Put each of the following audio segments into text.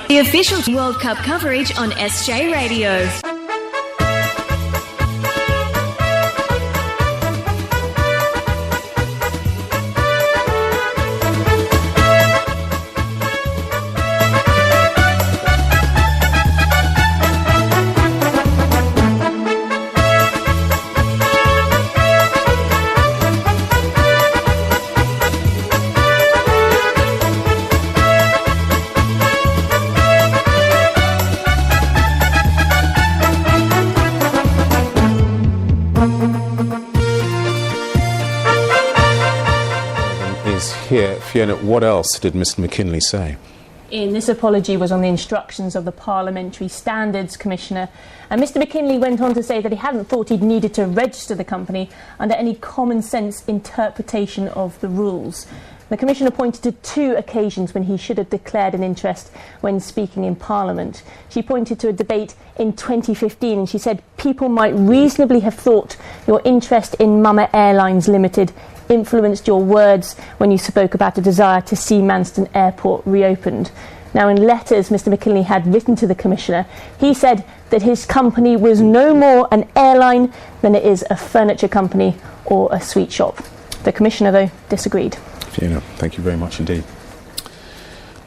The official World Cup coverage on SJ Radio. Here, Fiona, what else did Mr McKinley say? Ian, this apology was on the instructions of the Parliamentary Standards Commissioner, and Mr McKinley went on to say that he hadn't thought he'd needed to register the company under any common sense interpretation of the rules. The Commissioner pointed to 2 occasions when he should have declared an interest when speaking in Parliament. She pointed to a debate in 2015 and she said people might reasonably have thought your interest in Mama Airlines Limited influenced your words when you spoke about a desire to see Manston Airport reopened. Now, in letters Mr McKinley had written to the Commissioner, he said that his company was no more an airline than it is a furniture company or a sweet shop. The Commissioner, though, disagreed. Fiona, thank you very much indeed.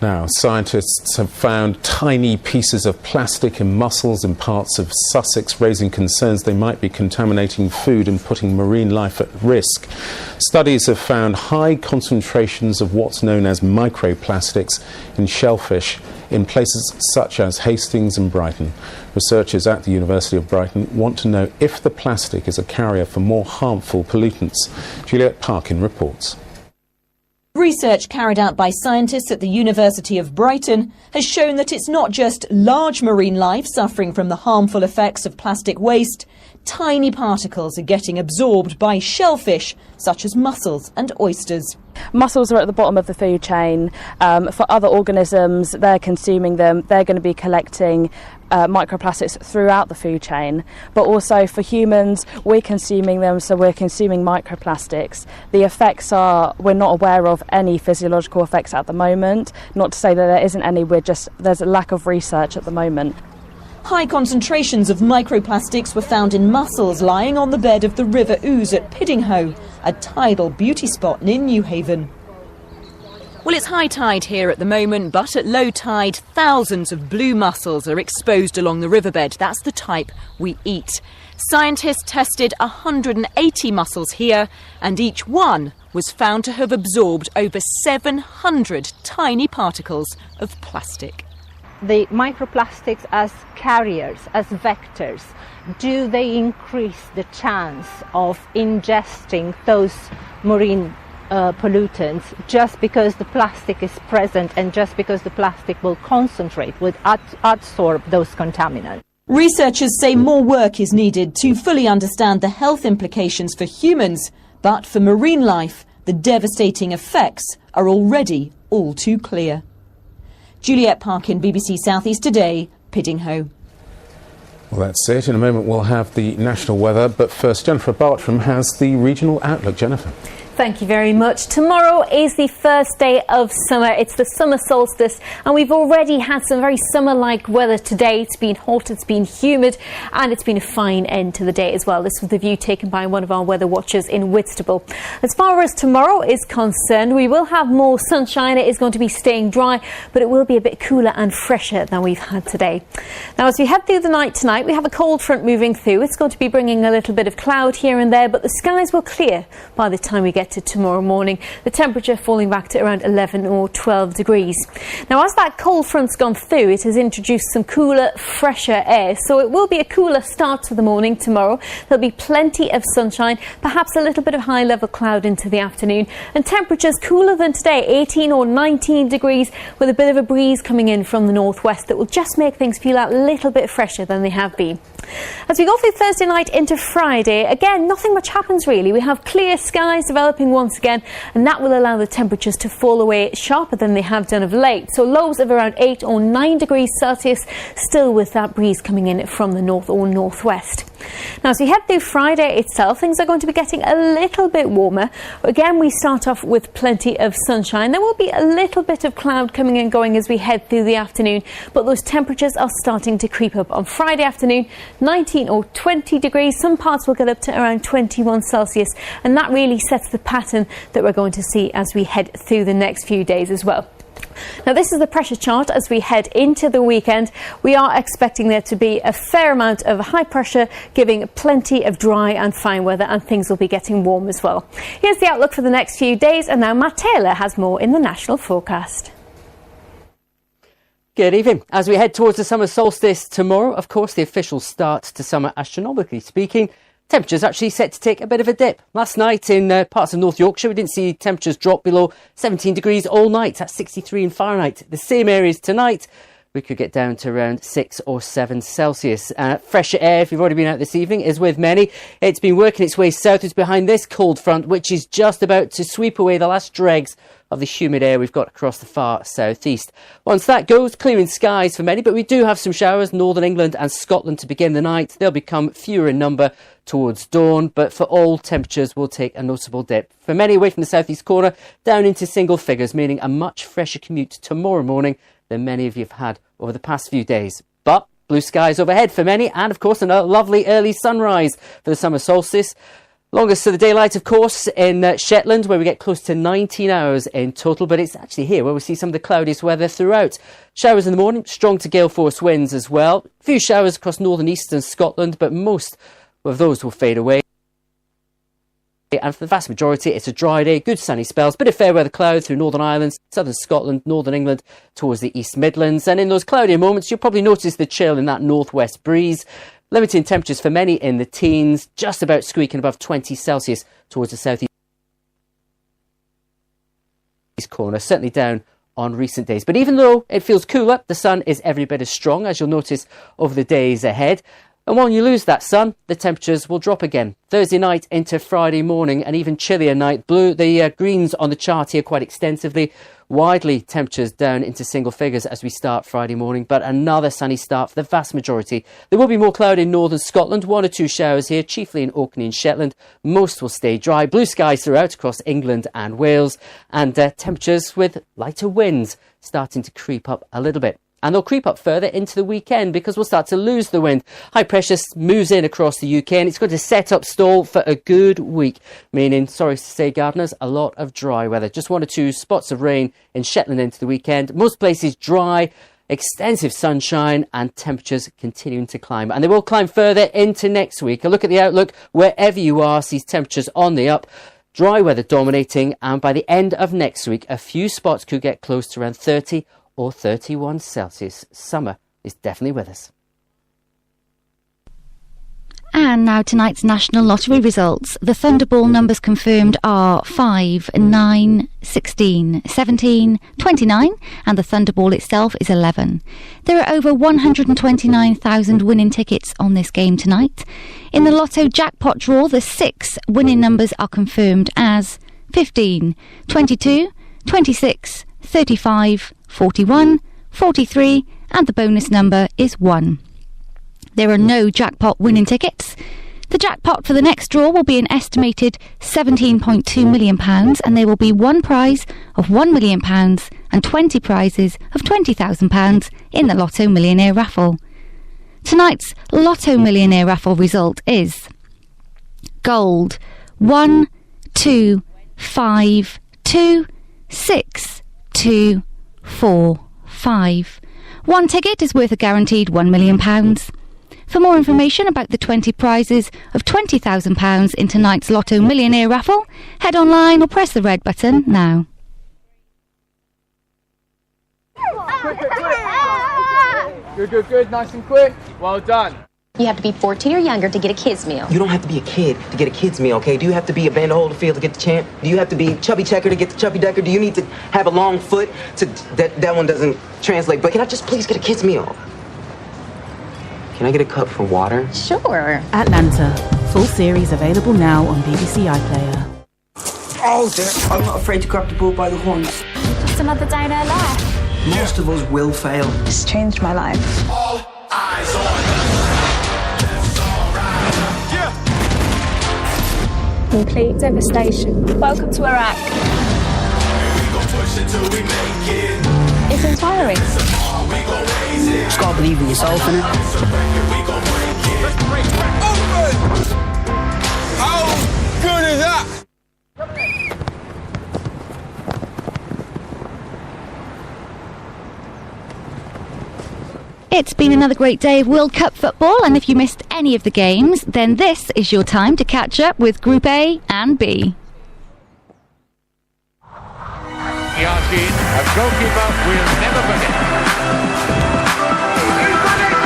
Now, scientists have found tiny pieces of plastic in mussels in parts of Sussex, raising concerns they might be contaminating food and putting marine life at risk. Studies have found high concentrations of what's known as microplastics in shellfish in places such as Hastings and Brighton. Researchers at the University of Brighton want to know if the plastic is a carrier for more harmful pollutants. Juliet Parkin reports. Research carried out by scientists at the University of Brighton has shown that it's not just large marine life suffering from the harmful effects of plastic waste. Tiny particles are getting absorbed by shellfish, such as mussels and oysters. Mussels are at the bottom of the food chain. For other organisms, they're consuming them. They're going to be collecting microplastics throughout the food chain. But also for humans, we're consuming them, so we're consuming microplastics. The effects are, we're not aware of any physiological effects at the moment. Not to say that there isn't any, there's a lack of research at the moment. High concentrations of microplastics were found in mussels lying on the bed of the River Ouse at Piddinghoe, a tidal beauty spot near Newhaven. Well, it's high tide here at the moment, but at low tide, thousands of blue mussels are exposed along the riverbed. That's the type we eat. Scientists tested 180 mussels here, and each one was found to have absorbed over 700 tiny particles of plastic. The microplastics as carriers, as vectors, do they increase the chance of ingesting those marine pollutants just because the plastic is present and just because the plastic will concentrate, would absorb those contaminants? Researchers say more work is needed to fully understand the health implications for humans, but for marine life, the devastating effects are already all too clear. Juliet Parkin, BBC South East Today, Piddinghoe. Well, that's it. In a moment we'll have the national weather, but first Jennifer Bartram has the regional outlook. Jennifer. Thank you very much. Tomorrow is the first day of summer. It's the summer solstice and we've already had some very summer-like weather today. It's been hot, it's been humid and it's been a fine end to the day as well. This was the view taken by one of our weather watchers in Whitstable. As far as tomorrow is concerned, we will have more sunshine. It is going to be staying dry, but it will be a bit cooler and fresher than we've had today. Now, as we head through the night tonight, we have a cold front moving through. It's going to be bringing a little bit of cloud here and there, but the skies will clear by the time we get to tomorrow morning. The temperature falling back to around 11 or 12 degrees. Now, as that cold front's gone through, it has introduced some cooler, fresher air. So it will be a cooler start to the morning tomorrow. There'll be plenty of sunshine, perhaps a little bit of high level cloud into the afternoon, and temperatures cooler than today, 18 or 19 degrees, with a bit of a breeze coming in from the northwest that will just make things feel a little bit fresher than they have been. As we go through Thursday night into Friday, again, nothing much happens really. We have clear skies developing once again, and that will allow the temperatures to fall away sharper than they have done of late. So lows of around 8 or 9 degrees Celsius, still with that breeze coming in from the north or northwest. Now, as we head through Friday itself, things are going to be getting a little bit warmer. Again, we start off with plenty of sunshine. There will be a little bit of cloud coming and going as we head through the afternoon, but those temperatures are starting to creep up. On Friday afternoon, 19 or 20 degrees. Some parts will get up to around 21 Celsius, and that really sets the pattern that we're going to see as we head through the next few days as well. Now, this is the pressure chart as we head into the weekend. We are expecting there to be a fair amount of high pressure, giving plenty of dry and fine weather, and things will be getting warm as well. Here's the outlook for the next few days, and now Matt Taylor has more in the national forecast. Good evening. As we head towards the summer solstice tomorrow, of course, the official start to summer, astronomically speaking, temperatures actually set to take a bit of a dip. Last night in parts of North Yorkshire, we didn't see temperatures drop below 17 degrees all night. That's 63 in Fahrenheit. The same areas tonight, we could get down to around 6 or 7 Celsius. Fresher air, if you've already been out this evening, is with many. It's been working its way southwards behind this cold front, which is just about to sweep away the last dregs of the humid air we've got across the far southeast. Once that goes, clearing skies for many, but we do have some showers, northern England and Scotland to begin the night. They'll become fewer in number towards dawn, but for all, temperatures will take a noticeable dip. For many away from the southeast corner, down into single figures, meaning a much fresher commute tomorrow morning than many of you have had over the past few days. But blue skies overhead for many, and of course a lovely early sunrise for the summer solstice. Longest to the daylight, of course, in Shetland, where we get close to 19 hours in total, but it's actually here where we see some of the cloudiest weather throughout. Showers in the morning, strong to gale force winds as well. A few showers across northern eastern Scotland, but most of those will fade away. And for the vast majority, it's a dry day, good sunny spells, bit of fair weather cloud through Northern Ireland, southern Scotland, northern England towards the East Midlands. And in those cloudier moments, you'll probably notice the chill in that northwest breeze. Limiting temperatures for many in the teens, just about squeaking above 20 Celsius towards the southeast corner, certainly down on recent days. But even though it feels cooler, the sun is every bit as strong, as you'll notice over the days ahead. And when you lose that sun, the temperatures will drop again. Thursday night into Friday morning, an even chillier night. The greens on the chart here quite extensively. Widely, temperatures down into single figures as we start Friday morning, but another sunny start for the vast majority. There will be more cloud in northern Scotland, 1 or 2 showers here, chiefly in Orkney and Shetland. Most will stay dry. Blue skies throughout across England and Wales, and temperatures with lighter winds starting to creep up a little bit. And they'll creep up further into the weekend because we'll start to lose the wind. High pressure moves in across the UK and it's going to set up stall for a good week. Meaning, sorry to say, gardeners, a lot of dry weather. Just 1 or 2 spots of rain in Shetland into the weekend. Most places dry, extensive sunshine and temperatures continuing to climb. And they will climb further into next week. A look at the outlook wherever you are sees temperatures on the up. Dry weather dominating, and by the end of next week, a few spots could get close to around 30 or 31 Celsius. Summer is definitely with us. And now tonight's National Lottery results. The Thunderball numbers confirmed are 5, 9, 16, 17, 29, and the Thunderball itself is 11. There are over 129,000 winning tickets on this game tonight. In the Lotto jackpot draw, the 6 winning numbers are confirmed as 15, 22, 26, 35, 41, 43, and the bonus number is 1. There are no jackpot winning tickets. The jackpot for the next draw will be an estimated £17.2 million, and there will be one prize of £1 million and 20 prizes of £20,000 in the Lotto Millionaire raffle. Tonight's Lotto Millionaire raffle result is gold 1, 2, 5, 2, 6, 2, 4, 5. One ticket is worth a guaranteed £1 million. For more information about the 20 prizes of £20,000 in tonight's Lotto Millionaire raffle, head online or press the red button now. Good, nice and quick. Well done. You have to be 14 or younger to get a kids meal. You don't have to be a kid to get a kids meal, okay? Do you have to be a Vander Holyfield to get the champ? Do you have to be Chubby Checker to get the Chubby Decker? Do you need to have a long foot to... That one doesn't translate, but can I just please get a kids meal? Can I get a cup for water? Sure. Atlanta. Full series available now on BBC iPlayer. Oh dear, I'm not afraid to grab the bull by the horns. Just another day in our life. Most of us will fail. It's changed my life. All eyes on us. Complete devastation. Welcome to Iraq. It's inspiring. Just gotta believe in yourself, innit? How good is that? It's been another great day of World Cup football, and if you missed any of the games, then this is your time to catch up with Group A and B. Yasin, a goalkeeper we'll never forget. He's got it!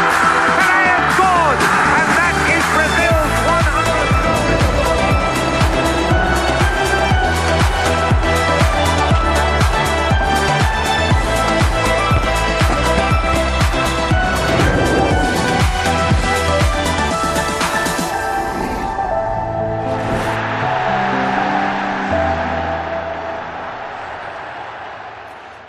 Pelé has scored! And that is Brazil's 100th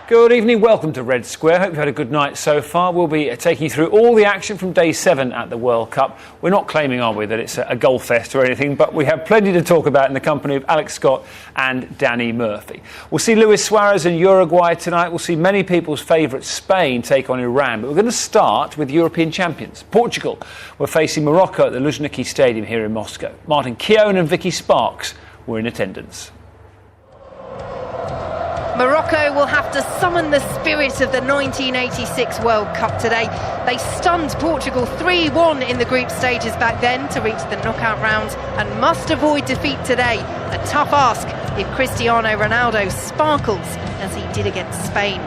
Good evening, welcome to Red Square. Hope you've had a good night so far. We'll be taking you through all the action from day 7 at the World Cup. We're not claiming, are we, that it's a goal fest or anything, but we have plenty to talk about in the company of Alex Scott and Danny Murphy. We'll see Luis Suarez and Uruguay tonight. We'll see many people's favourite Spain take on Iran. But we're going to start with European champions. Portugal were facing Morocco at the Luzhniki Stadium here in Moscow. Martin Keown and Vicky Sparks were in attendance. Morocco will have to summon the spirit of the 1986 World Cup today. They stunned Portugal 3-1 in the group stages back then to reach the knockout rounds and must avoid defeat today. A tough ask if Cristiano Ronaldo sparkles as he did against Spain.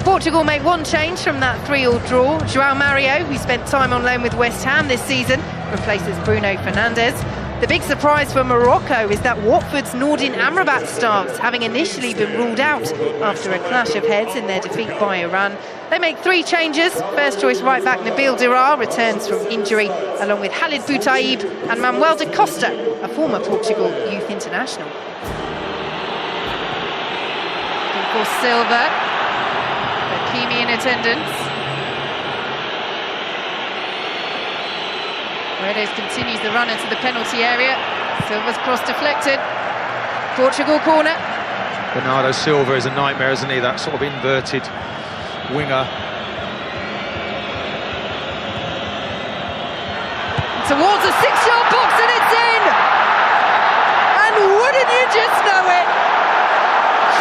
Portugal make one change from that 3-3 draw. João Mario, who spent time on loan with West Ham this season, replaces Bruno Fernandes. The big surprise for Morocco is that Watford's Nordin Amrabat starts, having initially been ruled out after a clash of heads in their defeat by Iran. They make 3 changes. First choice right back Nabil Dirar returns from injury, along with Khalid Boutaib and Manuel da Costa, a former Portugal youth international. Of course, Silva, Hakimi in attendance. Paredes continues the run into the penalty area. Silva's cross deflected. Portugal corner. Bernardo Silva is a nightmare, isn't he? That sort of inverted winger. Towards the 6-yard box and it's in! And wouldn't you just know it?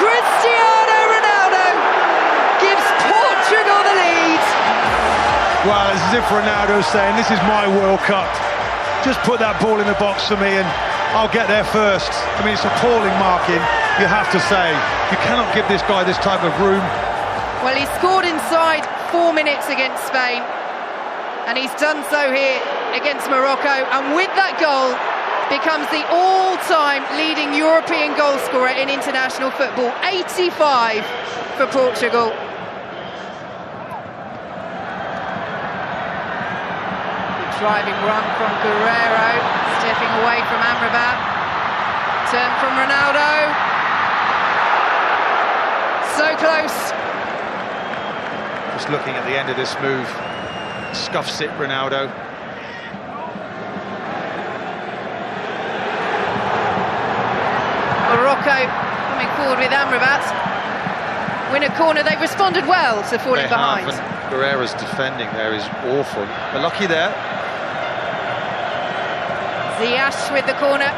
Cristiano Ronaldo gives Portugal the lead. Well, it's as if Ronaldo's saying, this is my World Cup. Just put that ball in the box for me and I'll get there first. I mean, it's appalling marking, you have to say. You cannot give this guy this type of room. Well, he scored inside 4 minutes against Spain. And he's done so here against Morocco. And with that goal, becomes the all-time leading European goal scorer in international football. 85 for Portugal. Driving run from Guerrero, stepping away from Amrabat, turn from Ronaldo, so close. Just looking at the end of this move, scuffs it Ronaldo. Morocco coming forward with Amrabat, win a corner. They've responded well to falling behind. Guerrero's defending there is awful. They're lucky there. Ziyech with the corner.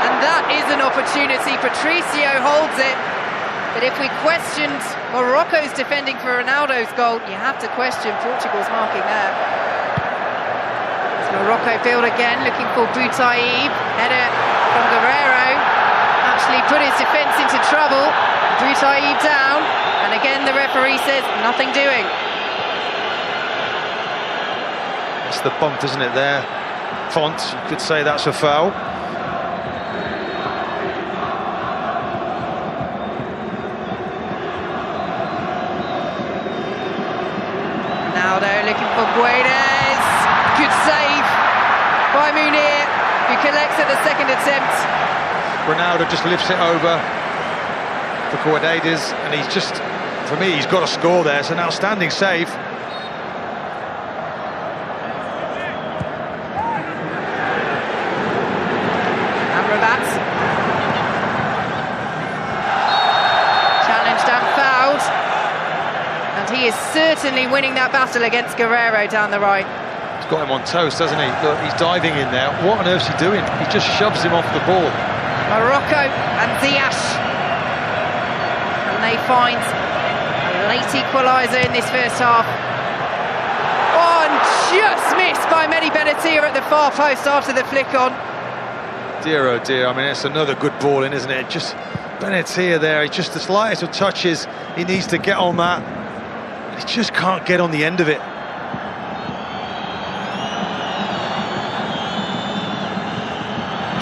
And that is an opportunity. Patricio holds it. But if we questioned Morocco's defending for Ronaldo's goal, you have to question Portugal's marking there. As Morocco build again, looking for Boutaib. Header from Guerrero. Actually put his defence into trouble. Boutaib down. And again the referee says nothing doing. It's the bump, isn't it, there? Font, you could say that's a foul. Ronaldo looking for Guedes. Good save by Munir, who collects at the second attempt. Ronaldo just lifts it over for Guedes, and he's just, for me, he's got to score there. It's an outstanding save. certainly winning that battle against Guerrero down the right. He's got him on toast, hasn't he? Look, he's diving in there. What on earth's he doing? He just shoves him off the ball. Morocco and Ziyech. And they find a late equaliser in this first half. Oh, and just missed by Mehdi Benatia at the far post after the flick on. Dear, oh dear. I mean, it's another good ball in, isn't it? Just Benatia there. It's just the slightest of touches. He needs to get on that. He just can't get on the end of it.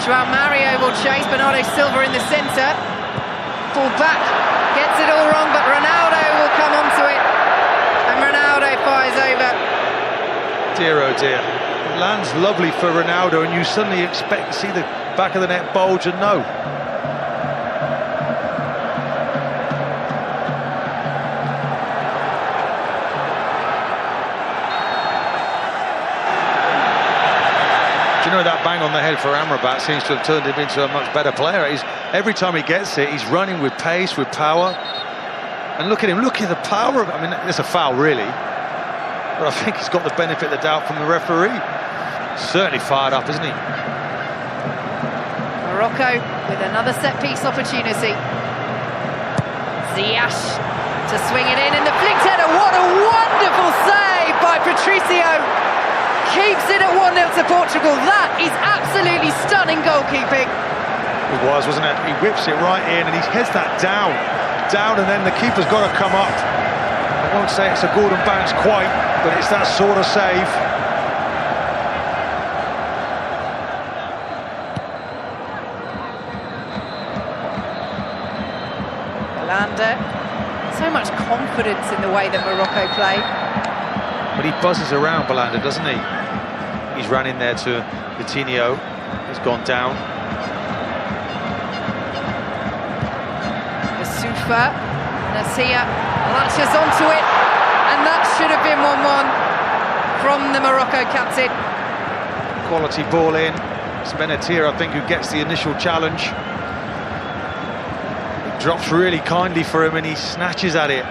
João Mario will chase. Bernardo Silva in the centre. Ball back. Gets it all wrong, but Ronaldo will come onto it. And Ronaldo fires over. Dear, oh dear. It lands lovely for Ronaldo, and you suddenly expect to see the back of the net bulge, and no. Do you know that bang on the head for Amrabat seems to have turned him into a much better player. Every time he gets it, he's running with pace, with power. And look at him, look at the power of it. I mean, it's a foul, really. But I think he's got the benefit of the doubt from the referee. Certainly fired up, isn't he? Morocco with another set-piece opportunity. Ziyech to swing it in, and the flicked header. What a wonderful save by Patricio. Keeps it at 1-0 to Portugal. That is absolutely stunning goalkeeping. It was, wasn't it? He whips it right in, and he heads that down, and then the keeper's got to come up. I won't say it's a Gordon Banks quite, but it's that sort of save. Belhanda, so much confidence in the way that Morocco play. But he buzzes around, Belhanda, doesn't he? He's run in there to Coutinho. He's gone down. Youssoufa, Nasia latches onto it, and that should have been 1-1 from the Morocco captain. Quality ball in. It's Benatia, I think, who gets the initial challenge. It drops really kindly for him, and he snatches at it.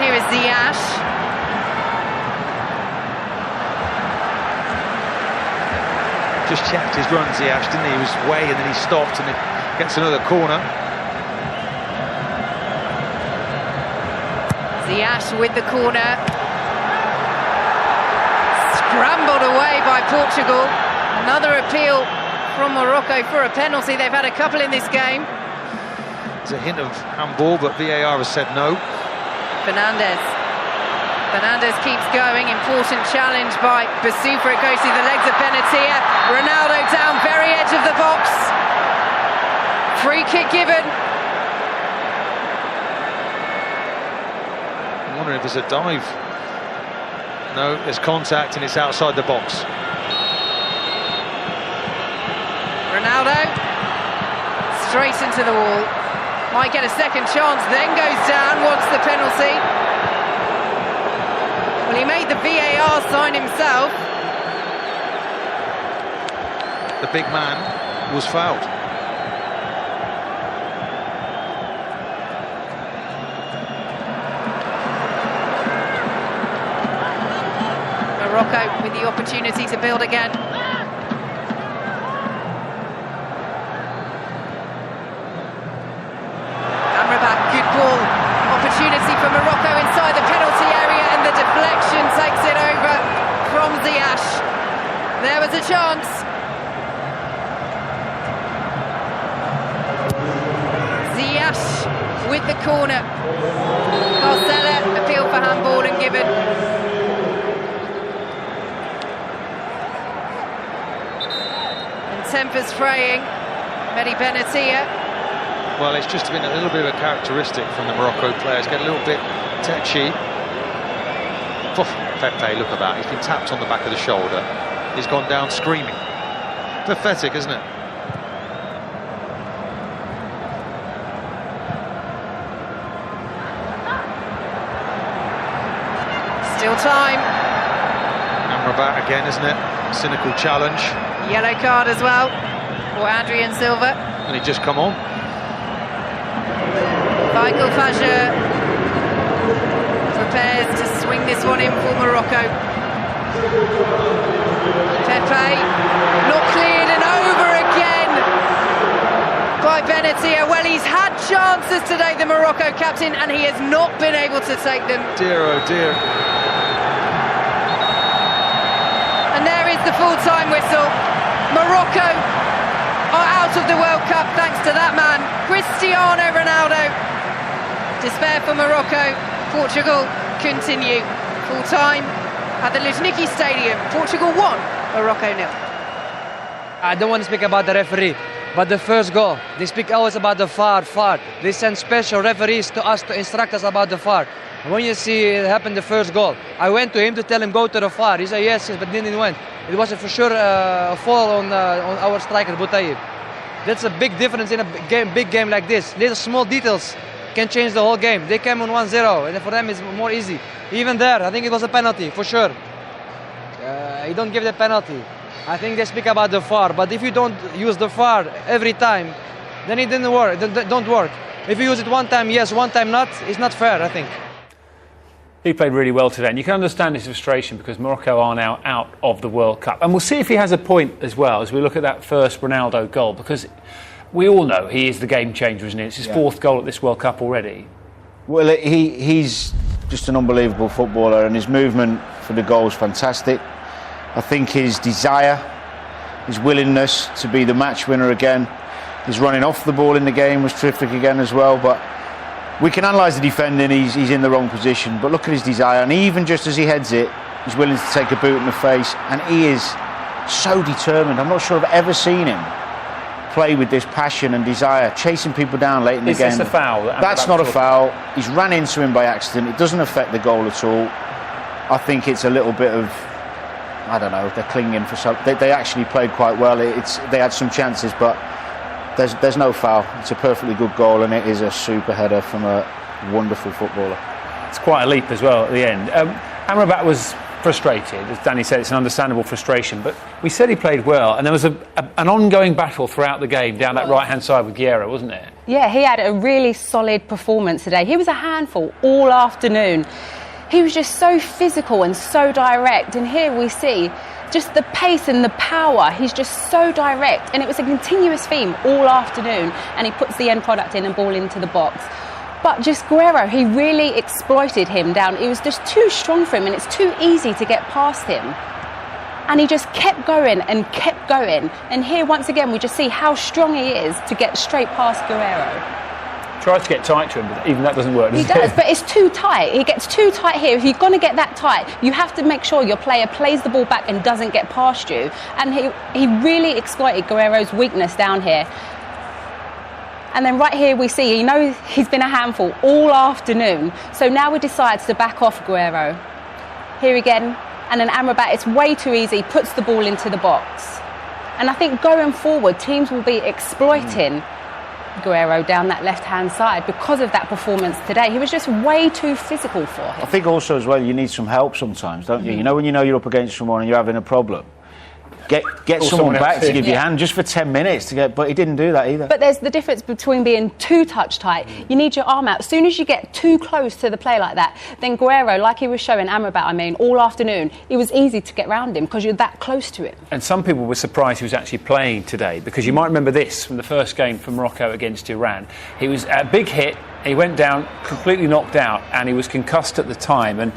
Here is Ziyech. Just checked his run, Ziyech, didn't he? He was way, and then he stopped, and it gets another corner. Ziyech with the corner. Scrambled away by Portugal. Another appeal from Morocco for a penalty. They've had a couple in this game. There's a hint of handball, but VAR has said no. Fernandez keeps going. Important challenge by Basufa. It goes through the legs of Benatia. Ronaldo down, very edge of the box. Free kick given. I'm wondering if there's a dive. No, there's contact, and it's outside the box. Ronaldo straight into the wall. Might get a second chance, then goes down, wants the penalty. Well, he made the VAR sign himself. The big man was fouled. Morocco with the opportunity to build again. Amrabat, good ball. Opportunity for Morocco inside the penalty area, and the deflection takes it over from Ziyech. There was a chance. Ziyech with the corner. Carcella appeal for handball and given. And tempers fraying. Mehdi Benatia. Well, it's just been a little bit of a characteristic from the Morocco players. Get a little bit tetchy. Pepe, look at that. He's been tapped on the back of the shoulder. He's gone down screaming. Pathetic, isn't it? Still time. Amrabat again, isn't it? Cynical challenge. Yellow card as well for Adrien Silva. And he just come on. Michael Fajr prepares to swing this one in for Morocco. Pepe, not cleared and over again by Benatia. Well, he's had chances today, the Morocco captain, and he has not been able to take them. Dear, oh dear. And there is the full-time whistle. Morocco are out of the World Cup thanks to that man, Cristiano Ronaldo. Despair for Morocco. Portugal continue. Full-time at the Luzhniki Stadium. Portugal 1, Morocco 0. I don't want to speak about the referee, but the first goal, they speak always about the VAR. They send special referees to us to instruct us about the VAR. When you see it happen, the first goal, I went to him to tell him go to the VAR. He said yes, but didn't went. It was for sure a fall on our striker Boutaïb. That's a big difference in a big game like this. Little small details can change the whole game. They came on 1-0, and for them it's more easy. Even there, I think it was a penalty for sure. You don't give the penalty. I think they speak about the VAR, but if you don't use the VAR every time, then it didn't work. Don't work. If you use it one time, yes, one time not, it's not fair, I think. He played really well today, and you can understand his frustration because Morocco are now out of the World Cup. And we'll see if he has a point as well as we look at that first Ronaldo goal, because we all know he is the game changer, isn't he? It's his fourth goal at this World Cup already. Well, he's just an unbelievable footballer, and his movement for the goal is fantastic. I think his desire, his willingness to be the match winner again, his running off the ball in the game was terrific again as well. But we can analyse the defending, he's in the wrong position, but look at his desire, and even just as he heads it, he's willing to take a boot in the face, and he is so determined. I'm not sure I've ever seen him play with this passion and desire, chasing people down late in the game. Is this a foul? That's not a foul. He's ran into him by accident. It doesn't affect the goal at all. I think it's a little bit of, I don't know, they're clinging for something. They actually played quite well. They had some chances, but there's no foul. It's a perfectly good goal, and it is a super header from a wonderful footballer. It's quite a leap as well at the end. Amrabat was frustrated. As Danny said, it's an understandable frustration, but we said he played well, and there was an ongoing battle throughout the game down that right-hand side with Guerreiro, wasn't there? Yeah, he had a really solid performance today. He was a handful all afternoon. He was just so physical and so direct, and here we see just the pace and the power. He's just so direct, and it was a continuous theme all afternoon, and he puts the end product in and ball into the box. But just Guerreiro, he really exploited him down. It was just too strong for him, and it's too easy to get past him. And he just kept going and kept going. And here, once again, we just see how strong he is to get straight past Guerreiro. Tries to get tight to him, but even that doesn't work, does it? He does, but it's too tight. He gets too tight here. If you're going to get that tight, you have to make sure your player plays the ball back and doesn't get past you. And he really exploited Guerreiro's weakness down here. And then right here we see, you know, he's been a handful all afternoon. So now he decides to back off Guerreiro. Here again, and then Amrabat, it's way too easy, puts the ball into the box. And I think going forward, teams will be exploiting Guerreiro down that left-hand side because of that performance today. He was just way too physical for him. I think also as well, you need some help sometimes, don't you? You know, when you know you're up against someone and you're having a problem, get someone back to give you a hand just for 10 minutes to get, but he didn't do that either. But there's the difference between being too touch tight. You need your arm out. As soon as you get too close to the play like that, then Guerreiro, like he was showing Amrabat, all afternoon, it was easy to get round him because you're that close to him. And some people were surprised he was actually playing today, because you might remember this from the first game for Morocco against Iran. He was a big hit, he went down completely knocked out, and he was concussed at the time. And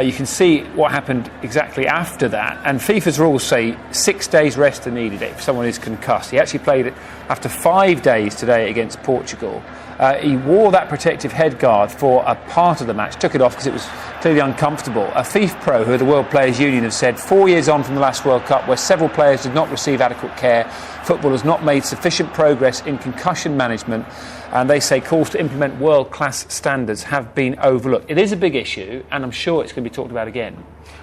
you can see what happened exactly after that. And FIFA's rules say 6 days rest are needed if someone is concussed. He actually played it after 5 days today against Portugal. He wore that protective head guard for a part of the match, took it off because it was clearly uncomfortable. A FIFPro, who are the World Players Union, have said 4 years on from the last World Cup, where several players did not receive adequate care, football has not made sufficient progress in concussion management, and they say calls to implement world-class standards have been overlooked. It is a big issue, and I'm sure it's going to be talked about again.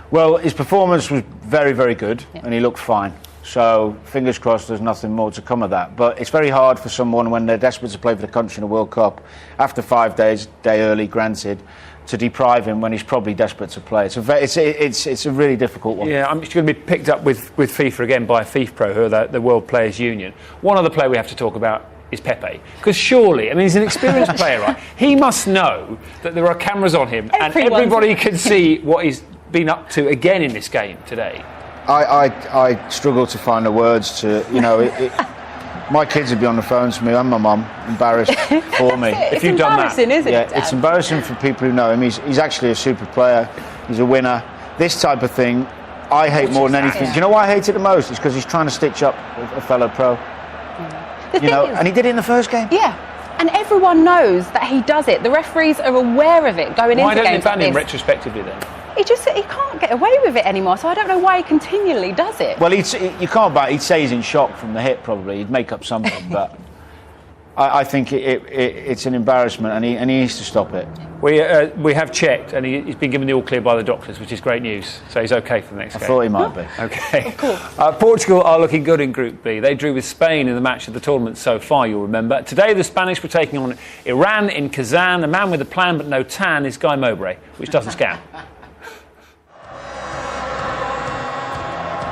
Well, his performance was very, very good, and he looked fine. So, fingers crossed there's nothing more to come of that. But it's very hard for someone when they're desperate to play for the country in a World Cup, after 5 days, day early, granted, to deprive him when he's probably desperate to play. It's a really difficult one. Yeah, I'm just going to be picked up with FIFA again by FIFPro, who are the World Players Union. One other player we have to talk about is Pepe. Because surely, I mean, he's an experienced player, right? He must know that there are cameras on him and everybody can see what he's been up to again in this game today. I struggle to find the words to, you know, my kids would be on the phone to me and my mum, embarrassed for me. It's embarrassing, isn't it? Yeah, it's embarrassing for people who know him. He's actually a super player. He's a winner. This type of thing, I hate more than anything. Do you know why I hate it the most? It's because he's trying to stitch up a fellow pro. You know, and he did it in the first game. Yeah. And everyone knows that he does it. The referees are aware of it going into games. Why don't they ban like him this. retrospectively then? He can't get away with it anymore, so I don't know why he continually does it. Well, you can't ban. He'd say he's in shock from the hit, probably. He'd make up something, but I think it's an embarrassment, and he needs to stop it. We have checked, and he's been given the all clear by the doctors, which is great news. So he's okay for the next game. I thought he might be. Okay. Of course. Portugal are looking good in Group B. They drew with Spain in the match of the tournament so far, you'll remember. Today, the Spanish were taking on Iran in Kazan. The man with a plan but no tan is Guy Mowbray, which doesn't scam.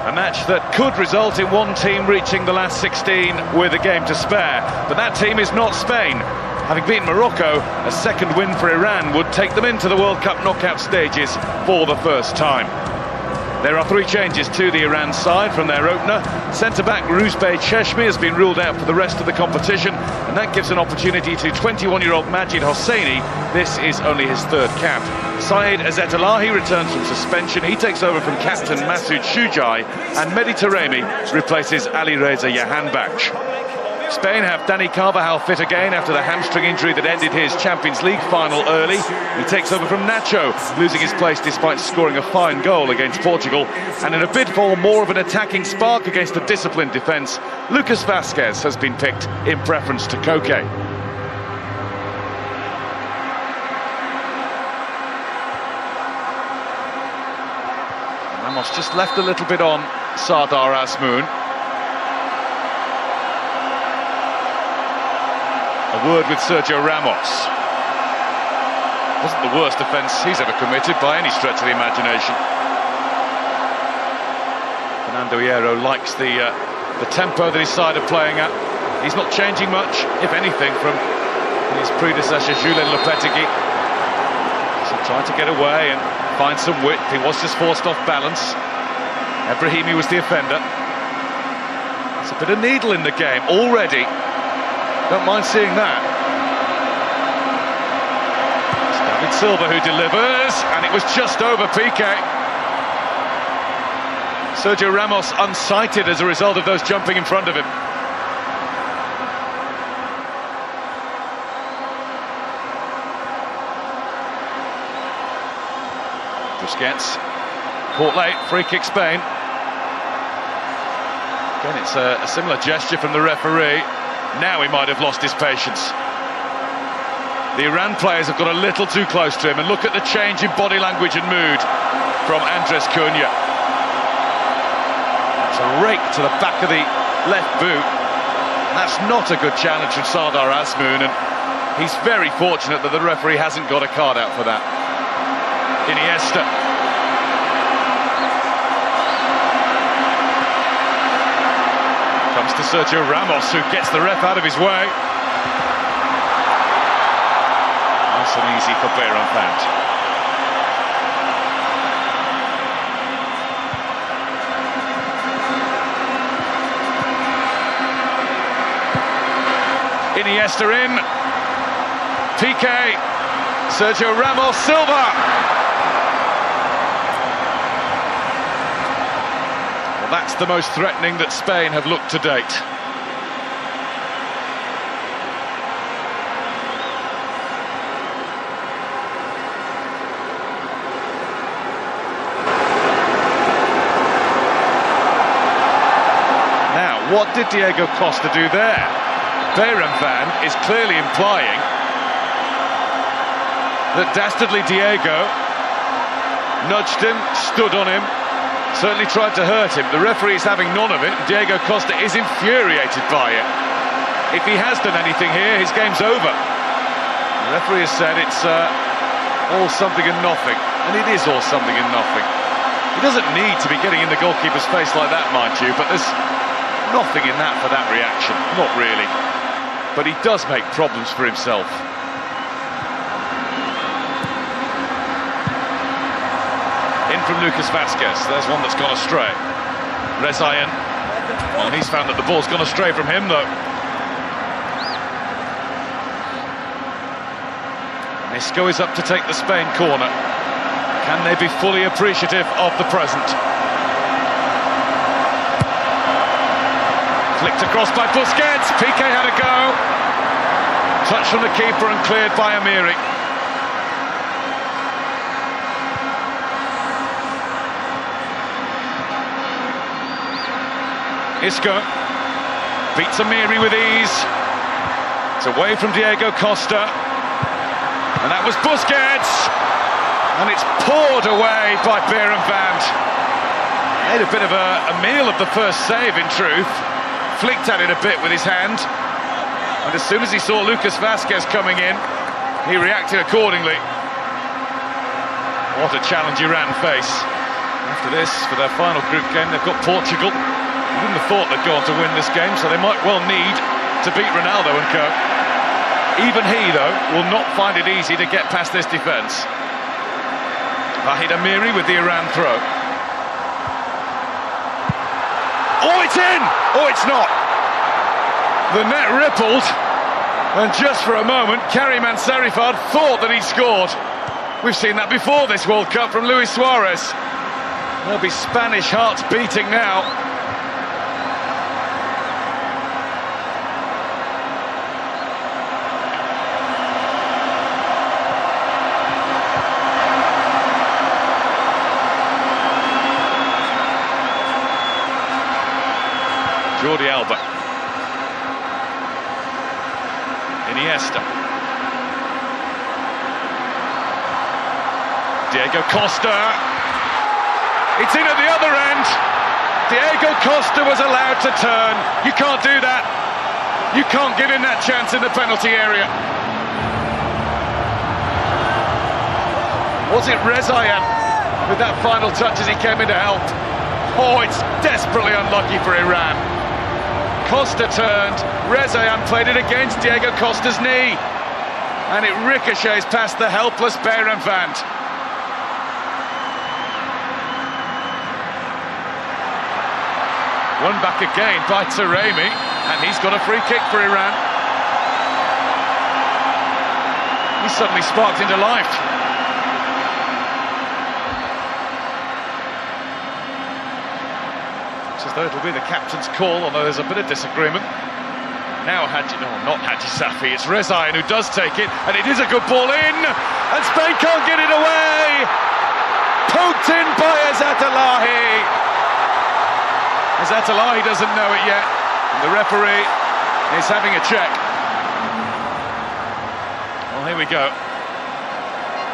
A match that could result in one team reaching the last 16 with a game to spare. But that team is not Spain. Having beaten Morocco, a second win for Iran would take them into the World Cup knockout stages for the first time. There are 3 changes to the Iran side from their opener. Centre-back Rouzbeh Cheshmi has been ruled out for the rest of the competition, and that gives an opportunity to 21-year-old Majid Hosseini. This is only his 3rd cap. Saeed Azzetelahi returns from suspension. He takes over from captain Masoud Shujai, and Mehdi Taremi replaces Ali Reza Jahanbakhsh. Spain have Dani Carvajal fit again after the hamstring injury that ended his Champions League final early. He takes over from Nacho, losing his place despite scoring a fine goal against Portugal. And in a bid for more of an attacking spark against a disciplined defence, Lucas Vazquez has been picked in preference to Koke. Ramos just left a little bit on Sardar Azmoun. A word with Sergio Ramos. Wasn't the worst offence he's ever committed by any stretch of the imagination. Fernando Hierro likes the tempo that his side are playing at. He's not changing much, if anything, from his predecessor Julen Lopetegui. So trying to get away and find some width. He was just forced off balance. Ebrahimi was the offender. There's a bit of needle in the game already. Don't mind seeing that. It's David Silva who delivers, and it was just over Piqué. Sergio Ramos unsighted as a result of those jumping in front of him. Busquets, caught late, free kick Spain. Again, it's a similar gesture from the referee. Now he might have lost his patience. The Iran players have got a little too close to him, and look at the change in body language and mood from Andres Cunha. It's a rake to the back of the left boot. That's not a good challenge from Sardar Azmoun, and he's very fortunate that the referee hasn't got a card out for that. Iniesta. Comes to Sergio Ramos, who gets the ref out of his way. Nice and easy for Beiran Fand. Iniesta in. Piqué. Sergio Ramos, Silva. That's the most threatening that Spain have looked to date. Now, what did Diego Costa do there? Beiran Fand is clearly implying that dastardly Diego nudged him, stood on him, certainly tried to hurt him. The referee is having none of it. Diego Costa is infuriated by it. If he has done anything here, his game's over. The referee has said it's all something and nothing, and it is all something and nothing. He doesn't need to be getting in the goalkeeper's face like that, mind you, but there's nothing in that for that reaction. Not really. but he does make problems for himself. In from Lucas Vázquez. There's one that's gone astray. Rezaian. Well, he's found that the ball's gone astray from him, though. Isco is up to take the Spain corner. Can they be fully appreciative of the present? Flicked across by Busquets. Piqué had a go. Touch from the keeper and cleared by Amiri. Isco beats Amiri with ease. It's away from Diego Costa. And that was Busquets. And it's poured away by Beerenvand. Made a bit of a meal of the first save, in truth. Flicked at it a bit with his hand. And as soon as he saw Lucas Vázquez coming in, he reacted accordingly. What a challenge Iran face. After this, for their final group game, they've got Portugal. You wouldn't have thought they'd go on to win this game, so they might well need to beat Ronaldo and co. Even he, though, will not find it easy to get past this defence. Vahid Amiri with the Iran throw. Oh, it's in! Oh, it's not! The net rippled, and just for a moment, Karim Ansarifard thought that he'd scored. We've seen that before this World Cup from Luis Suarez. There'll be Spanish hearts beating now. Jordi Alba. Iniesta. Diego Costa. It's in at the other end. Diego Costa was allowed to turn. You can't do that. You can't give him that chance in the penalty area. Was it Rezaian with that final touch as he came in to help? Oh, it's desperately unlucky for Iran. Costa turned, Rezaian played it against Diego Costa's knee, and it ricochets past the helpless Beerenvand. Won back again by Taremi, and he's got a free kick for Iran. He's suddenly sparked into life. As though it'll be the captain's call, although there's a bit of disagreement. Now not Haji Safi, it's Rezaian who does take it, and it is a good ball in, and Spain can't get it away! Poked in by Ezzat-Allahi! Ezzat-Allahi doesn't know it yet, and the referee is having a check. Well, here we go.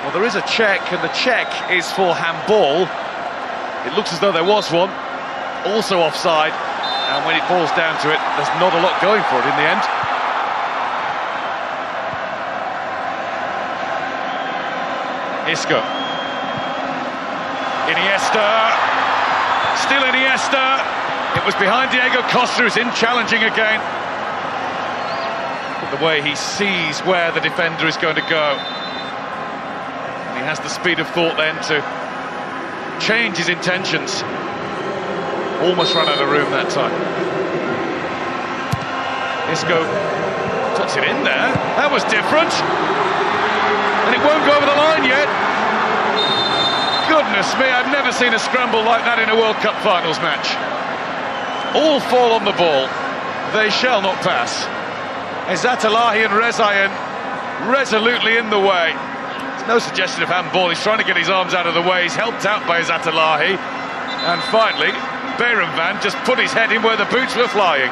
Well, there is a check, and the check is for handball. It looks as though there was one. Also offside, and when it falls down to it, there's not a lot going for it in the end. Isco. Iniesta. Still Iniesta. It was behind Diego Costa, who's in challenging again. But the way he sees where the defender is going to go. And he has the speed of thought then to change his intentions. Almost ran out of room that time. Isco puts it in there. That was different. And it won't go over the line yet. Goodness me, I've never seen a scramble like that in a World Cup finals match. All fall on the ball. They shall not pass. Ezzat-Allahi and Rezaian resolutely in the way. There's no suggestion of handball. He's trying to get his arms out of the way. He's helped out by Ezzat-Allahi. And finally, Beerenvand just put his head in where the boots were flying.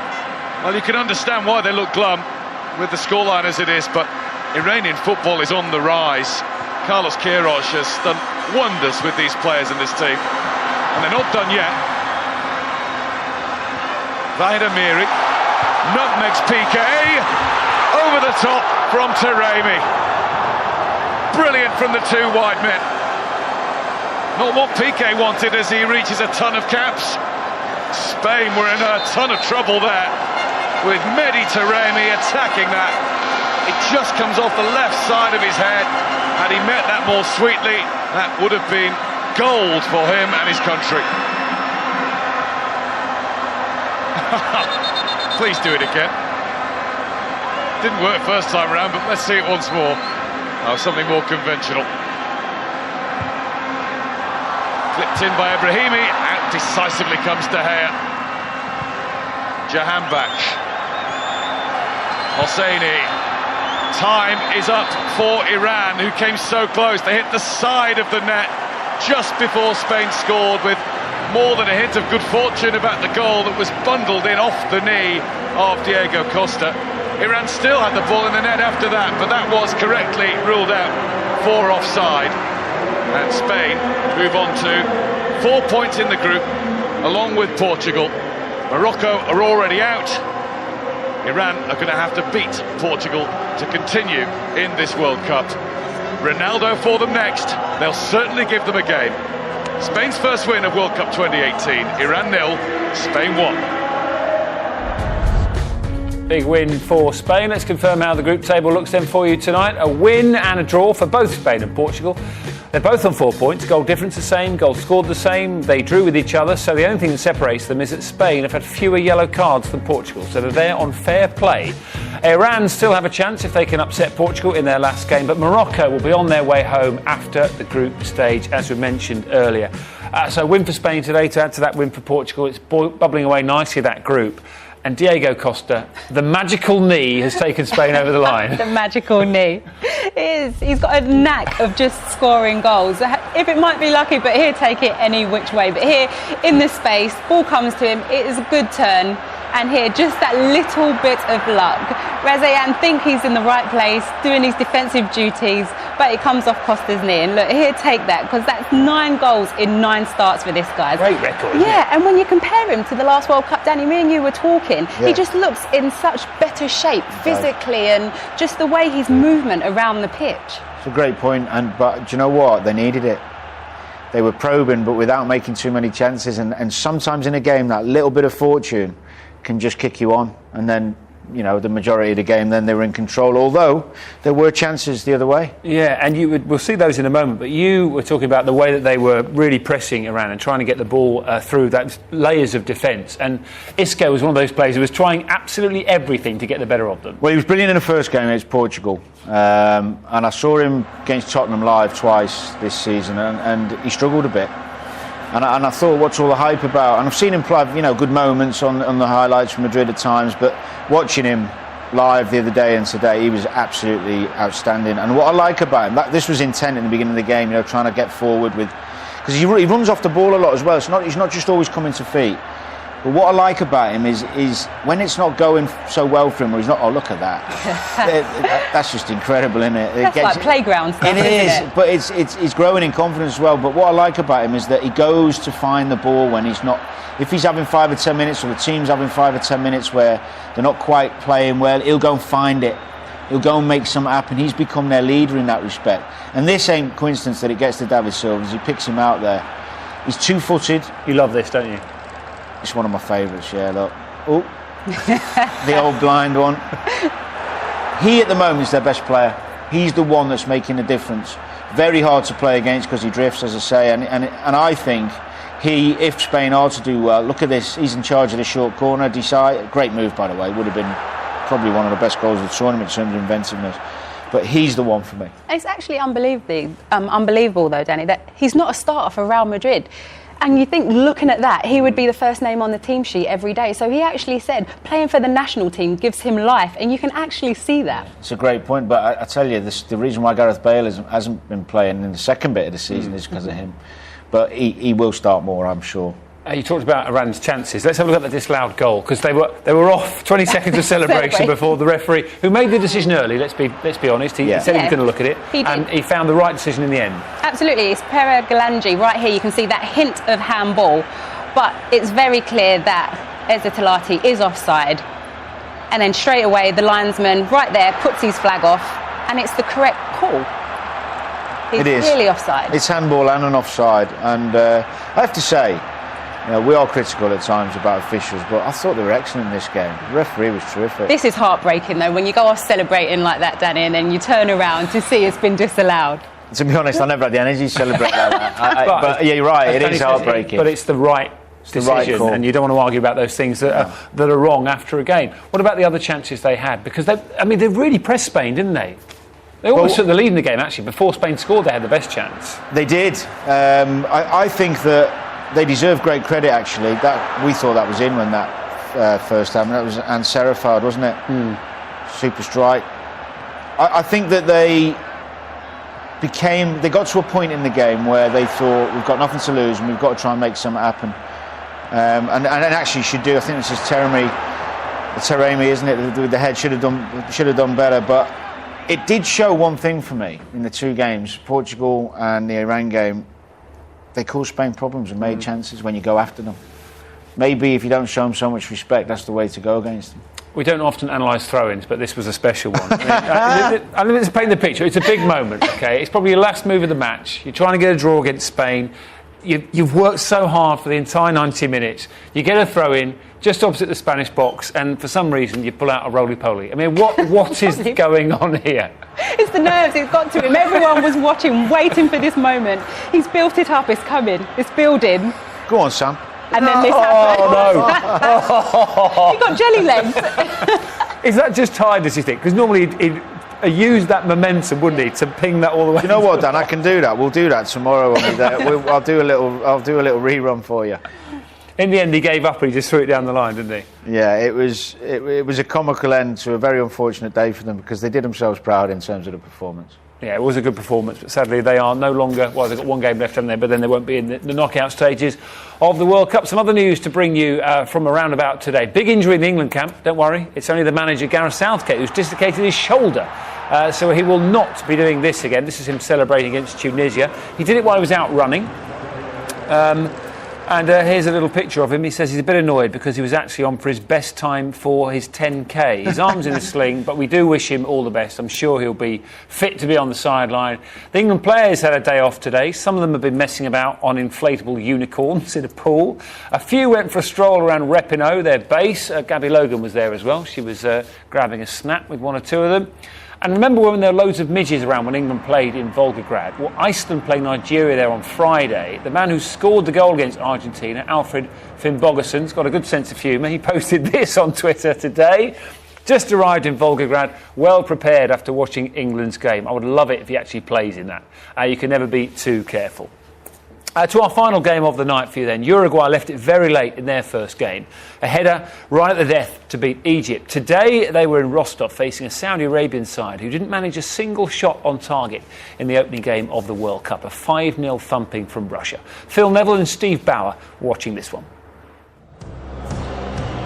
Well, you can understand why they look glum with the scoreline as it is, but Iranian football is on the rise. Carlos Queiroz has done wonders with these players in this team. And they're not done yet. Vahid Amiri nutmegs Piqué over the top from Taremi. Brilliant from the two wide men. Not what Piqué wanted as he reaches a ton of caps. Spain were in a ton of trouble there with Mehdi Taremi attacking that. It just comes off the left side of his head. Had he met that more sweetly, that would have been gold for him and his country. Please do it again. Didn't work first time around, but let's see it once more. Something more conventional. Flipped in by Ebrahimi, out decisively comes De Gea. Jahanbakhsh. Hosseini. Time is up for Iran, who came so close. They hit the side of the net just before Spain scored, with more than a hint of good fortune about the goal that was bundled in off the knee of Diego Costa. Iran still had the ball in the net after that, but that was correctly ruled out for offside. And Spain move on to 4 points in the group, along with Portugal. Morocco are already out. Iran are going to have to beat Portugal to continue in this World Cup. Ronaldo for them next. They'll certainly give them a game. Spain's first win of World Cup 2018. Iran 0, Spain 1. Big win for Spain. Let's confirm how the group table looks then for you tonight. A win and a draw for both Spain and Portugal. They're both on 4 points. Goal difference the same, goals scored the same. They drew with each other, so the only thing that separates them is that Spain have had fewer yellow cards than Portugal, so they're there on fair play. Iran still have a chance if they can upset Portugal in their last game, but Morocco will be on their way home after the group stage, as we mentioned earlier. So win for Spain today to add to that win for Portugal. It's bubbling away nicely, that group. And Diego Costa, the magical knee, has taken Spain over the line. The magical knee. He's got a knack of just scoring goals. If it might be lucky, but he'll take it any which way. But here, in the space, ball comes to him, it is a good turn. And here, just that little bit of luck. Rezaeian think he's in the right place, doing his defensive duties, but it comes off Costa's knee. And look, here, take that, because that's 9 goals in 9 starts for this guy. Great record, isn't it? And when you compare him to the last World Cup, Danny, me and you were talking, he just looks in such better shape physically and just the way his movement around the pitch. It's a great point, but do you know what? They needed it. They were probing, but without making too many chances. And sometimes in a game, that little bit of fortune can just kick you on, and then the majority of the game then they were in control, although there were chances the other way. Yeah, and we'll see those in a moment, but you were talking about the way that they were really pressing Iran and trying to get the ball through that layers of defence, and Isco was one of those players who was trying absolutely everything to get the better of them. Well, he was brilliant in the first game against Portugal, and I saw him against Tottenham live twice this season, and he struggled a bit. And I thought, what's all the hype about? And I've seen him play, good moments on the highlights from Madrid at times, but watching him live the other day and today, he was absolutely outstanding. And what I like about him, this was intent in the beginning of the game, trying to get forward with, because he runs off the ball a lot as well. He's not just always coming to feet. But what I like about him is when it's not going so well for him, or he's not, oh, look at that. That's just incredible, isn't it? That's like playground stuff, isn't it? But it's growing in confidence as well. But what I like about him is that he goes to find the ball when he's not. If he's having 5 or 10 minutes, or the team's having 5 or 10 minutes where they're not quite playing well, he'll go and find it. He'll go and make something happen. He's become their leader in that respect. And this ain't coincidence that it gets to David Silva as he picks him out there. He's 2-footed. You love this, don't you? It's one of my favourites, yeah, look. Oh, the old blind one. He, at the moment, is their best player. He's the one that's making the difference. Very hard to play against because he drifts, as I say, and I think if Spain are to do well, look at this, he's in charge of the short corner, decide, great move, by the way, would have been probably one of the best goals of the tournament in terms of inventiveness. But he's the one for me. It's actually unbelievable, though, Danny, that he's not a starter for Real Madrid. And you think, looking at that, he would be the first name on the team sheet every day. So he actually said playing for the national team gives him life, and you can actually see that. It's a great point, but I tell you, the reason why Gareth Bale hasn't been playing in the second bit of the season is because of him. But he will start more, I'm sure. You talked about Iran's chances. Let's have a look at the disallowed goal, because they were off 20 seconds of celebration before the referee, who made the decision early. Let's be honest. He said he was going to look at it, and he found the right decision in the end. Absolutely, it's Pere Galangi right here. You can see that hint of handball, but it's very clear that Ezra Talati is offside, and then straight away the linesman right there puts his flag off, and it's the correct call. He's clearly offside. It's handball and an offside, and I have to say, You know, we are critical at times about officials, but I thought they were excellent in this game. The referee was terrific. This is heartbreaking, though, when you go off celebrating like that, Danny, and then you turn around to see it's been disallowed. To be honest, I never had the energy to celebrate like that. But yeah, you're right, it is heartbreaking. But it's the right decision, and you don't want to argue about those things that are wrong after a game. What about the other chances they had? Because they really pressed Spain, didn't they? They almost took the lead in the game, actually. Before Spain scored, they had the best chance. They did. I think that they deserve great credit, actually. That we thought that was in when that first time. That was Anne Serafard, wasn't it? Super strike. I think that they got to a point in the game where they thought, we've got nothing to lose and we've got to try and make something happen. And actually should do. I think this is Taremi, isn't it? With the head should have done better. But it did show one thing for me in the two games, Portugal and the Iran game. They caused Spain problems and made chances when you go after them. Maybe if you don't show them so much respect, that's the way to go against them. We don't often analyse throw-ins, but this was a special one. Let's paint the picture. It's a big moment, okay? It's probably your last move of the match. You're trying to get a draw against Spain. You've worked so hard for the entire 90 minutes. You get a throw-in just opposite the Spanish box, and for some reason you pull out a roly-poly. I mean, what is going on here? It's the nerves, it's got to him. Everyone was watching, waiting for this moment. He's built it up, it's coming, it's building. Go on, Sam. And then this happened. Oh, no. He got jelly legs. Is that just tiredness, you think? Because normally he'd use that momentum, wouldn't he, to ping that all the way? You know what, Dan? I can do that. We'll do that tomorrow when we're there. I'll do a little rerun for you. In the end, he gave up and he just threw it down the line, didn't he? Yeah, it was a comical end to a very unfortunate day for them because they did themselves proud in terms of the performance. Yeah, it was a good performance, but sadly they are no longer, well, they've got one game left, haven't they, but then they won't be in the knockout stages of the World Cup. Some other news to bring you from around about today. Big injury in the England camp, don't worry. It's only the manager, Gareth Southgate, who's dislocated his shoulder. So he will not be doing this again. This is him celebrating against Tunisia. He did it while he was out running. And here's a little picture of him. He says he's a bit annoyed because he was actually on for his best time for his 10K. His arm's in a sling, but we do wish him all the best. I'm sure he'll be fit to be on the sideline. The England players had a day off today. Some of them have been messing about on inflatable unicorns in a pool. A few went for a stroll around Repinot, their base. Gabby Logan was there as well. She was grabbing a snap with one or two of them. And remember when there were loads of midges around when England played in Volgograd? Well, Iceland played Nigeria there on Friday. The man who scored the goal against Argentina, Alfred Finnbogasson's got a good sense of humour. He posted this on Twitter today. Just arrived in Volgograd, well prepared after watching England's game. I would love it if he actually plays in that. You can never be too careful. To our final game of the night for you then. Uruguay left it very late in their first game. A header right at the death to beat Egypt. Today they were in Rostov facing a Saudi Arabian side who didn't manage a single shot on target in the opening game of the World Cup. A 5-0 thumping from Russia. Phil Neville and Steve Bauer watching this one.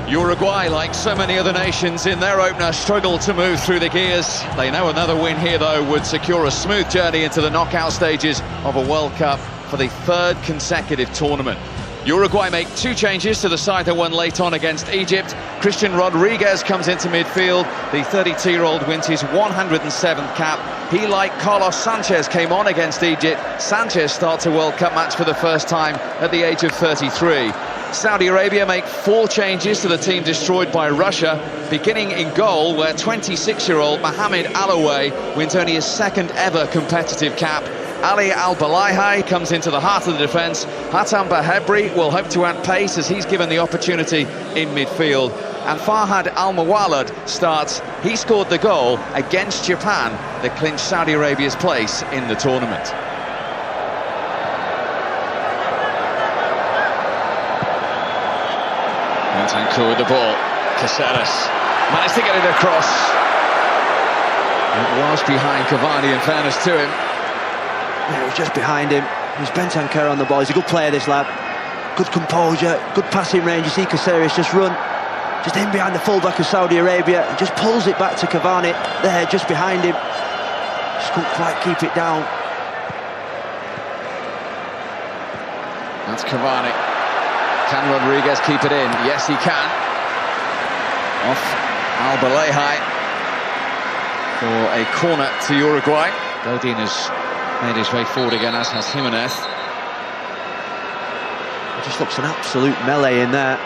Uruguay, like so many other nations in their opener, struggled to move through the gears. They know another win here, though, would secure a smooth journey into the knockout stages of a World Cup for the third consecutive tournament. Uruguay make two changes to the side that won late on against Egypt. Christian Rodriguez comes into midfield. The 32-year-old wins his 107th cap. He, like Carlos Sanchez, came on against Egypt. Sanchez starts a World Cup match for the first time at the age of 33. Saudi Arabia make 4 changes to the team destroyed by Russia, beginning in goal where 26-year-old Mohamed Alaway wins only his second ever competitive cap. Ali Al-Balaihi comes into the heart of the defence. Hatem Bahebri will hope to add pace as he's given the opportunity in midfield. And Farhad Al-Mawalad starts. He scored the goal against Japan that clinched Saudi Arabia's place in the tournament. Bentancur with the ball. Caceres managed to get it across. It was behind Cavani, in fairness to him. Yeah, it was just behind him. It was Bentancur on the ball. He's a good player, this lad. Good composure, good passing range. You see Caceres just run, just in behind the fullback of Saudi Arabia, and just pulls it back to Cavani there, just behind him. Just couldn't quite keep it down. That's Cavani. Can Rodriguez keep it in? Yes, he can. Off Al-Balaihi for a corner to Uruguay. Godin has made his way forward again, as has Jimenez. It just looks an absolute melee in there.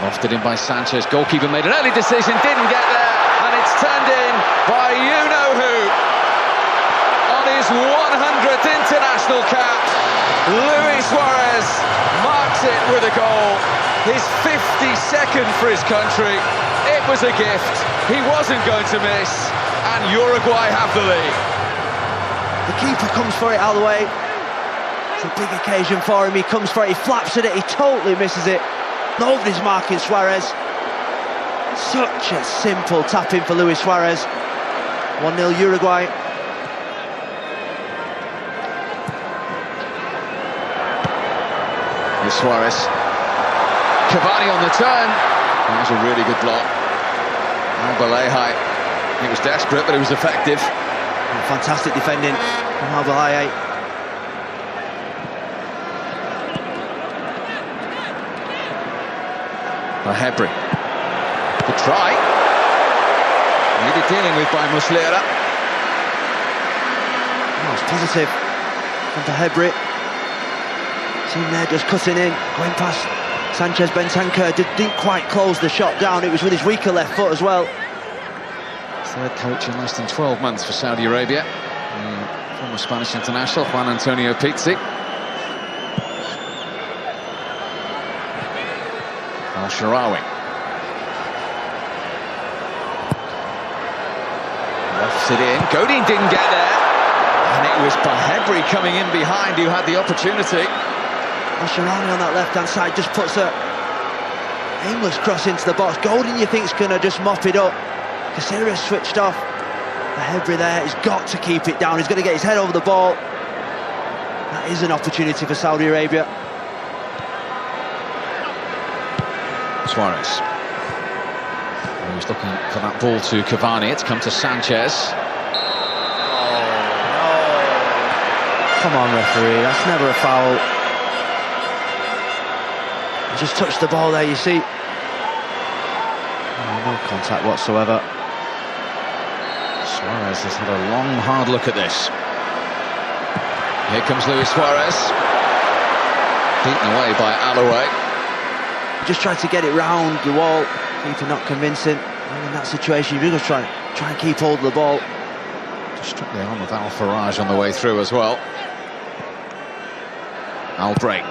Lofted in by Sanchez. Goalkeeper made an early decision, didn't get there, and it's turned in by you-know-who. On his 100th international cap, Luis Suarez marks it with a goal. His 52nd for his country. It was a gift. He wasn't going to miss, and Uruguay have the lead. The keeper comes for it all the way. It's a big occasion for him. He comes for it, he flaps at it, he totally misses it. Nobody's marking Suarez. Such a simple tap-in for Luis Suarez. 1-0 Uruguay. Here's Suarez. Cavani on the turn. That was a really good block. Al-Balehai. It was desperate, but it was effective. And fantastic defending from Al-Balehai. Bahebri. Good try. Needed dealing with by Muslera. Oh, it's positive from Bahebri. Seen there just cutting in, going past Sanchez Bentancur. Didn't quite close the shot down. It was with his weaker left foot as well. Third coach in less than 12 months for Saudi Arabia. Former Spanish international Juan Antonio Pizzi. Al-Sharawi. Lofts it in. Godin didn't get there. And it was Bahebri coming in behind who had the opportunity. Al-Sharawi on that left-hand side just puts a aimless cross into the box. Godin, you think, is going to just mop it up. Caceres switched off. Bahebri there, he's got to keep it down. He's going to get his head over the ball. That is an opportunity for Saudi Arabia. Suarez. He was looking for that ball to Cavani. It's come to Sanchez. Come on, referee, that's never a foul. He just touched the ball there, you see. Oh, no contact whatsoever. Suarez has had a long, hard look at this. Here comes Luis Suarez. Beaten away by Alloué. Just tried to get it round the wall. Keeper not convincing. And in that situation, you've got to try and keep hold of the ball. Just struck the arm of Al-Faraj on the way through as well. Albright.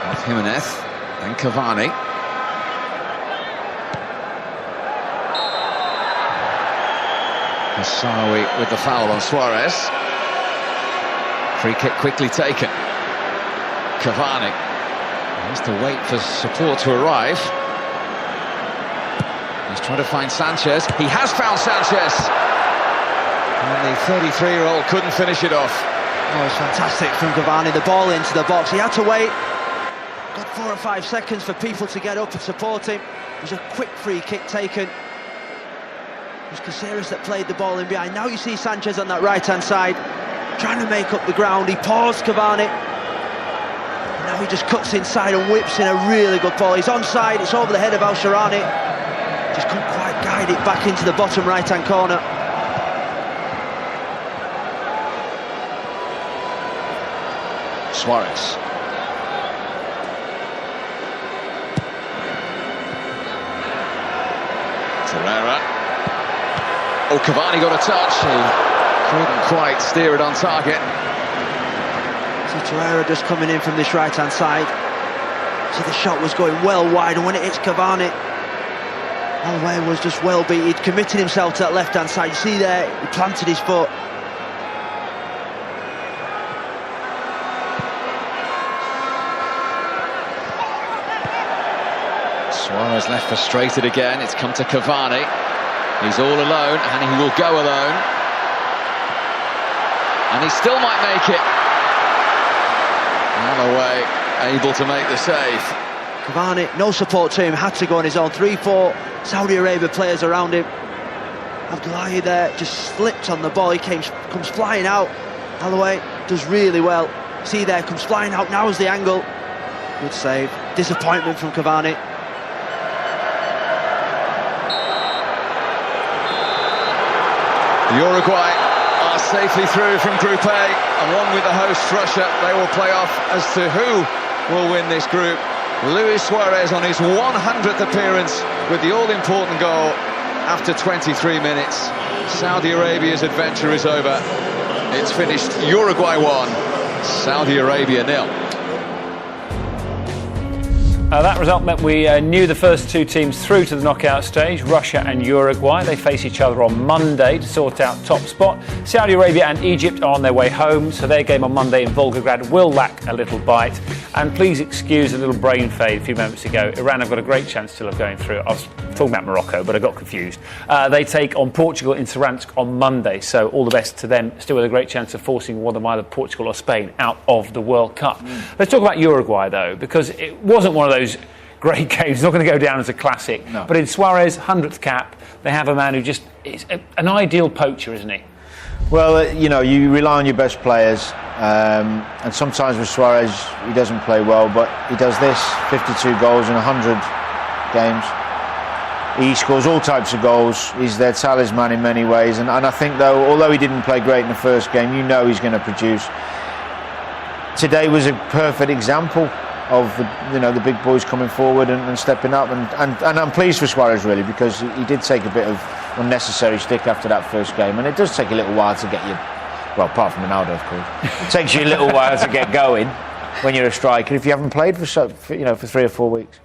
Off Jimenez. Then Cavani. Hassawi with the foul on Suarez. Free kick quickly taken. Cavani. He has to wait for support to arrive. He's trying to find Sanchez. He has found Sanchez. And the 33-year-old couldn't finish it off. Oh, it's fantastic from Cavani. The ball into the box. He had to wait. Got 4 or 5 seconds for people to get up and support him. It was a quick free kick taken. It was Caceres that played the ball in behind. Now you see Sanchez on that right-hand side, trying to make up the ground. He paused Cavani. Now he just cuts inside and whips in a really good ball. He's onside, it's over the head of Al-Sharawi. Just couldn't quite guide it back into the bottom right-hand corner. Suarez. Torreira. Oh, Cavani got a touch. He couldn't quite steer it on target. So Torreira just coming in from this right-hand side. So the shot was going well wide, and when it hits Cavani, Alloué was just well beat. He'd committed himself to that left-hand side. You see there, he planted his foot. Suarez left frustrated again. It's come to Cavani. He's all alone, and he will go alone. And he still might make it. Alloué able to make the save. Cavani, no support to him, had to go on his own. 3-4 Saudi Arabia players around him. Abdullahi there just slipped on the ball. He comes flying out. Alloué does really well. See there, comes flying out. Now's the angle. Good save. Disappointment from Cavani. Uruguay are safely through from Group A, and one with the host Russia. They will play off as to who will win this group. Luis Suarez on his 100th appearance with the all-important goal after 23 minutes. Saudi Arabia's adventure is over. It's finished Uruguay 1, Saudi Arabia 0. That result meant we knew the first two teams through to the knockout stage, Russia and Uruguay. They face each other on Monday to sort out top spot. Saudi Arabia and Egypt are on their way home, so their game on Monday in Volgograd will lack a little bite. And please excuse a little brain fade a few moments ago. Iran have got a great chance still of going through. I was talking about Morocco, but I got confused. They take on Portugal in Saransk on Monday, so all the best to them. Still with a great chance of forcing one of them, either Portugal or Spain, out of the World Cup. Let's talk about Uruguay, though, because it wasn't one of those great games. It's not going to go down as a classic. No. But in Suarez, 100th cap, they have a man who just is an ideal poacher, isn't he? Well, you rely on your best players, and sometimes with Suarez, he doesn't play well, but he does this, 52 goals in 100 games. He scores all types of goals. He's their talisman in many ways, and I think, though, although he didn't play great in the first game, he's going to produce. Today was a perfect example of the big boys coming forward and stepping up, and I'm pleased for Suarez, really, because he did take a bit of unnecessary stick after that first game, and it does take a little while to get you, well, apart from Ronaldo, of course, it takes you a little while to get going when you're a striker if you haven't played for 3 or 4 weeks.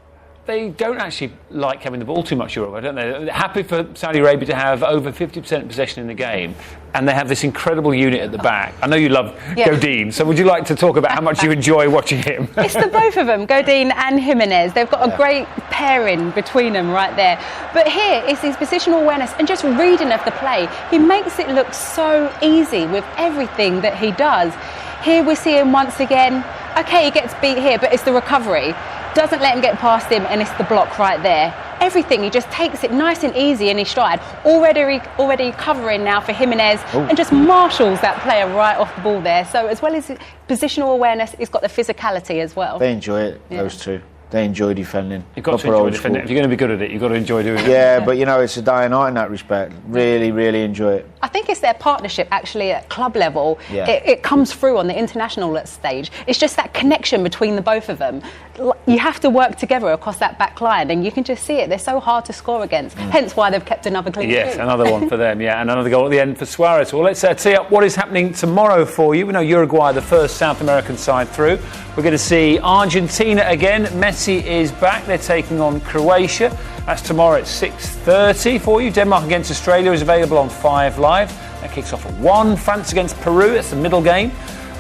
They don't actually like having the ball too much, Uruguay, don't they? They're happy for Saudi Arabia to have over 50% possession in the game, and they have this incredible unit at the back. I know you love Godin, so would you like to talk about how much you enjoy watching him? It's the both of them, Godin and Jimenez. They've got a great pairing between them right there. But here is his positional awareness and just reading of the play. He makes it look so easy with everything that he does. Here we see him once again. Okay, he gets beat here, but it's the recovery. Doesn't let him get past him, and it's the block right there. Everything, he just takes it nice and easy in his stride. Already covering now for Jimenez, and just marshals that player right off the ball there. So as well as positional awareness, he's got the physicality as well. They enjoy it, those two. They enjoy defending. You've got to enjoy defending. If you're going to be good at it, you've got to enjoy doing it. Yeah, but it's a dying art in that respect. Really, really enjoy it. I think it's their partnership actually at club level. Yeah. It comes through on the international stage. It's just that connection between the both of them. You have to work together across that back line, and you can just see it. They're so hard to score against. Hence why they've kept another clean sheet. Yes, another one for them, and another goal at the end for Suarez. Well, let's tee up what is happening tomorrow for you. We know Uruguay are the first South American side through. We're going to see Argentina again. Messi is back. They're taking on Croatia. That's tomorrow at 6:30 for you. Denmark against Australia is available on 5 Live. That kicks off at 1. France against Peru, that's the middle game.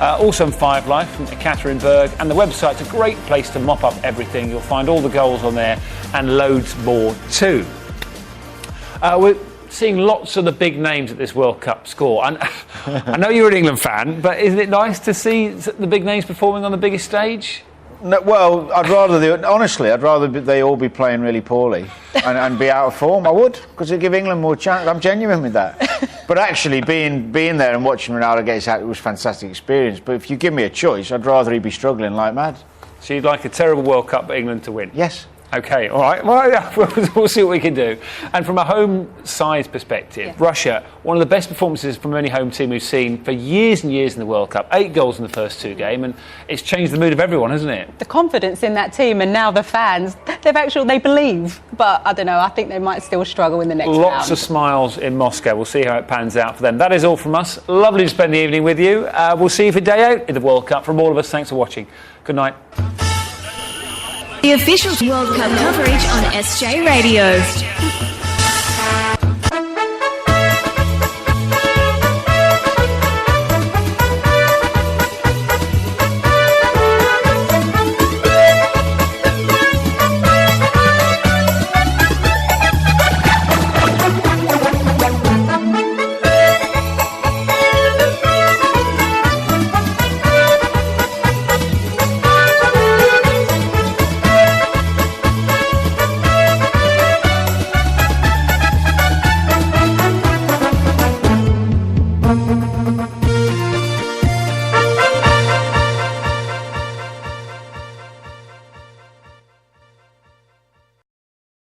Also on 5 Live from Ekaterinburg. And the website's a great place to mop up everything. You'll find all the goals on there and loads more too. We're seeing lots of the big names at this World Cup score. And I know you're an England fan, but isn't it nice to see the big names performing on the biggest stage? No, well, I'd rather they all be playing really poorly and be out of form. I would, because it'd give England more chance. I'm genuine with that. But actually, being there and watching Ronaldo get his hat, it was a fantastic experience. But if you give me a choice, I'd rather he be struggling like mad. So you'd like a terrible World Cup for England to win? Yes. OK, all right. Well, yeah, we'll see what we can do. And from a home side perspective, Russia, one of the best performances from any home team we've seen for years and years in the World Cup. 8 goals in the first 2 games, and it's changed the mood of everyone, hasn't it? The confidence in that team, and now the fans, they believe. But I don't know, I think they might still struggle in the next round. Lots of smiles in Moscow. We'll see how it pans out for them. That is all from us. Lovely to spend the evening with you. We'll see you for day out in the World Cup. From all of us, thanks for watching. Good night. The official World Cup coverage on SJ Radio.